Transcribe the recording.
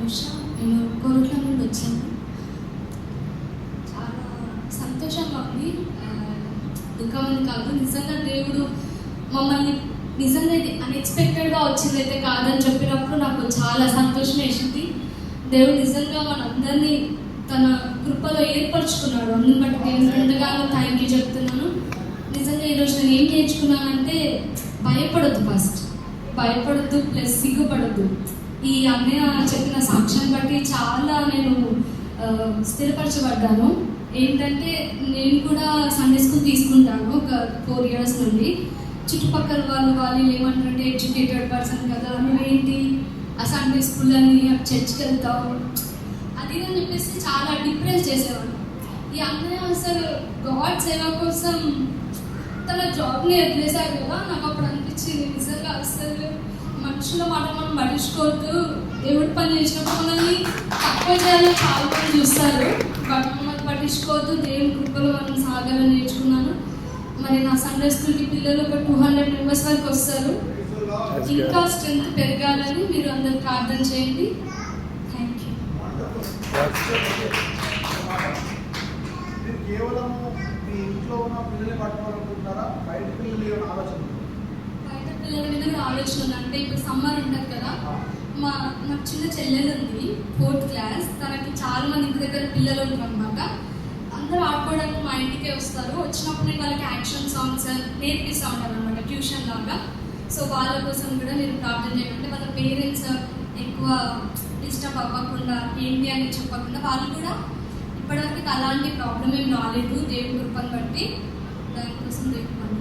అనుష. నేను కోరుట్ల నుండి వచ్చాను. చాలా సంతోషంగా ఉంది, దుఃఖం అని కాదు. నిజంగా దేవుడు మమ్మల్ని నిజంగా ఇది అన్ఎక్స్పెక్టెడ్గా వచ్చిందైతే కాదని చెప్పినప్పుడు నాకు చాలా సంతోషం వేసింది. దేవుడు నిజంగా మనందరినీ తన కృపలో ఏర్పరచుకున్నాడు. అందుని బట్టి నేను ఎంతగానో థ్యాంక్ యూ చెప్తున్నాను. నిజంగా ఈరోజు నేను ఏం నేర్చుకున్నానంటే, భయపడద్దు, ఫస్ట్ భయపడద్దు, ప్లస్ సిగ్గుపడద్దు. ఈ అన్నయ్య చెప్పిన సాక్ష్యాన్ని బట్టి చాలా నేను స్థిరపరచబడ్డాను. ఏంటంటే నేను కూడా సండే స్కూల్ తీసుకుంటాను ఒక 4 years నుండి. చుట్టుపక్కల వాళ్ళు ఏమంటారంటే, ఎడ్యుకేటెడ్ పర్సన్ కదా, నువ్వేంటి ఆ సండే స్కూల్ అని చర్చ్కి వెళ్తావు అది అని చెప్పేసి చాలా డిప్రెస్ చేసేవాడు. ఈ అన్నయ్య అసలు గాడ్ సేవ కోసం తన జాబ్ని వదిలేశాడు కదా. నాకు అప్పుడు అనిపించింది, నిజంగా అసలు మనుషుల మాట మనం పట్టించుకోవద్దు. దేవుడి పని చేసినప్పుడు మనల్ని తక్కువ చేయాలని చాలా మంది చూస్తారు, బట్ మనం పట్టించుకోవద్దు. దేవుడి కృపలో మనం సాగాలని నేర్చుకున్నాను. మరి నా సండే స్కూల్కి పిల్లలు ఒక 200 members వరకు వస్తారు. ఇంకా స్ట్రెంత్ పెరగాలని మీరు అందరు ప్రార్థన చేయండి. Thank you. కేవలం మీ ఇంట్లో ఉన్న పిల్లల్ని పట్టుకోవాలనుకుంటున్నారా? బయట పిల్లలు ఆలోచన బయట పిల్లల మీద ఆలోచన ఉంది. అంటే ఇప్పుడు సమ్మర్ ఉంటుంది కదా, నాకు చిన్న చెల్లెలు ఉంది 4th class. తనకి చాలా మంది ఇంటి దగ్గర పిల్లలు ఉంటారు అనమాట. అందరూ ఆడుకోవడానికి మా ఇంటికే వస్తారు. వచ్చినప్పుడు నేను వాళ్ళకి యాక్షన్ సాంగ్స్ నేర్పిస్తూ ఉంటాను అనమాట, ట్యూషన్ లాగా. సో వాళ్ళ కోసం కూడా మీరు ప్రార్థన చేయండి. వాళ్ళ పేరెంట్స్ ఎక్కువ డిస్టర్బ్ అవ్వకుండా, ఏంటి అని చెప్పకుండా, వాళ్ళు కూడా ఇప్పటివరకు అలాంటి ప్రాబ్లం ఏం రాలేదు దేవుడి కృపను బట్టి. దానికోసం దేవుడు